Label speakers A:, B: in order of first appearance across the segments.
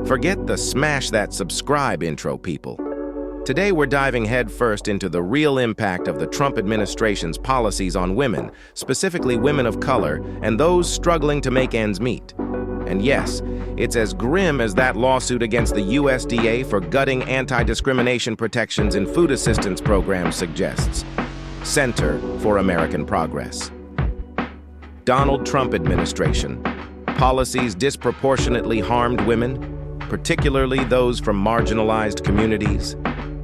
A: Forget the smash that subscribe intro, people. Today we're diving headfirst into the real impact of the Trump administration's policies on women, specifically women of color, and those struggling to make ends meet. And yes, it's as grim as that lawsuit against the USDA for gutting anti-discrimination protections in food assistance programs suggests. Center for American Progress. Donald Trump administration. Policies disproportionately harmed women, particularly those from marginalized communities.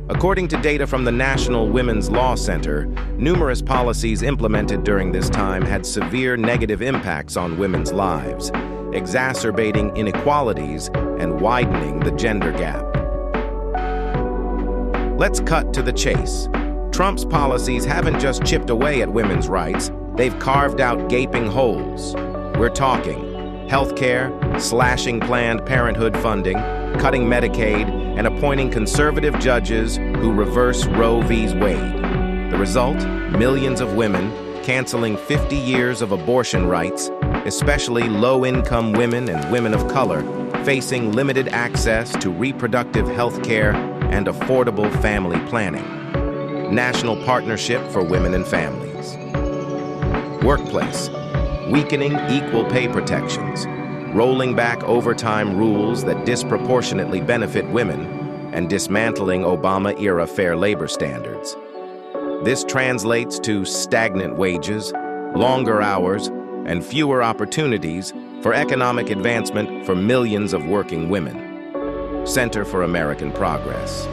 A: According to data from the National Women's Law Center, numerous policies implemented during this time had severe negative impacts on women's lives, exacerbating inequalities and widening the gender gap. Let's cut to the chase. Trump's policies haven't just chipped away at women's rights, they've carved out gaping holes. We're talking healthcare, slashing Planned Parenthood funding, cutting Medicaid, and appointing conservative judges who reverse Roe v. Wade. The result? Millions of women canceling 50 years of abortion rights, especially low-income women and women of color, facing limited access to reproductive health care and affordable family planning. National Partnership for Women and Families. Workplace. Weakening equal pay protections, rolling back overtime rules that disproportionately benefit women, and dismantling Obama-era fair labor standards. This translates to stagnant wages, longer hours, and fewer opportunities for economic advancement for millions of working women. Center for American Progress.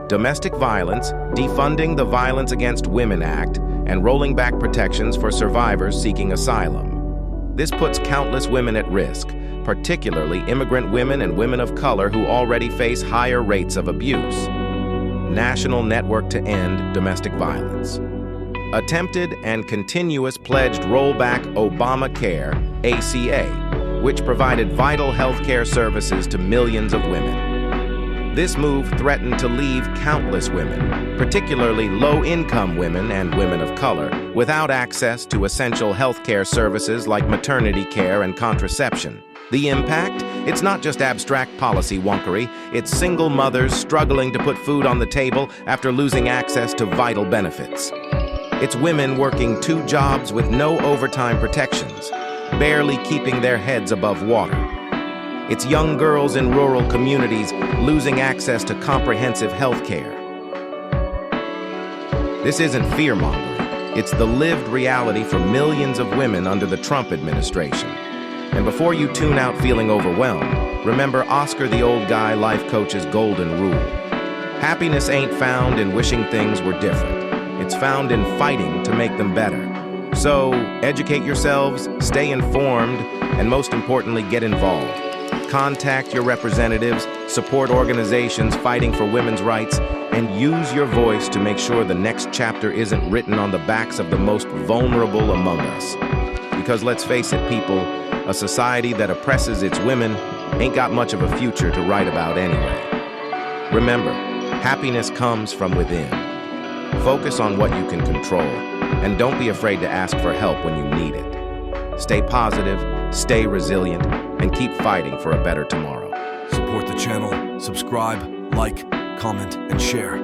A: Domestic violence, defunding the Violence Against Women Act, and rolling back protections for survivors seeking asylum. This puts countless women at risk, particularly immigrant women and women of color who already face higher rates of abuse. National Network to End Domestic Violence. Attempted and continuous pledged rollback Obamacare, ACA, which provided vital health care services to millions of women. This move threatened to leave countless women, particularly low-income women and women of color, without access to essential health care services like maternity care and contraception. The impact? It's not just abstract policy wonkery, it's single mothers struggling to put food on the table after losing access to vital benefits. It's women working 2 jobs with no overtime protections, barely keeping their heads above water. It's young girls in rural communities losing access to comprehensive health care. This isn't fear-mongering. It's the lived reality for millions of women under the Trump administration. And before you tune out feeling overwhelmed, remember Oscar the Old Guy life coach's golden rule. Happiness ain't found in wishing things were different. It's found in fighting to make them better. So, educate yourselves, stay informed, and most importantly, get involved. Contact your representatives, support organizations fighting for women's rights, and use your voice to make sure the next chapter isn't written on the backs of the most vulnerable among us. Because let's face it, people, a society that oppresses its women ain't got much of a future to write about anyway. Remember, happiness comes from within. Focus on what you can control, and don't be afraid to ask for help when you need it. Stay positive, stay resilient, and keep fighting for a better tomorrow.
B: Support the channel, subscribe, like, comment, and share.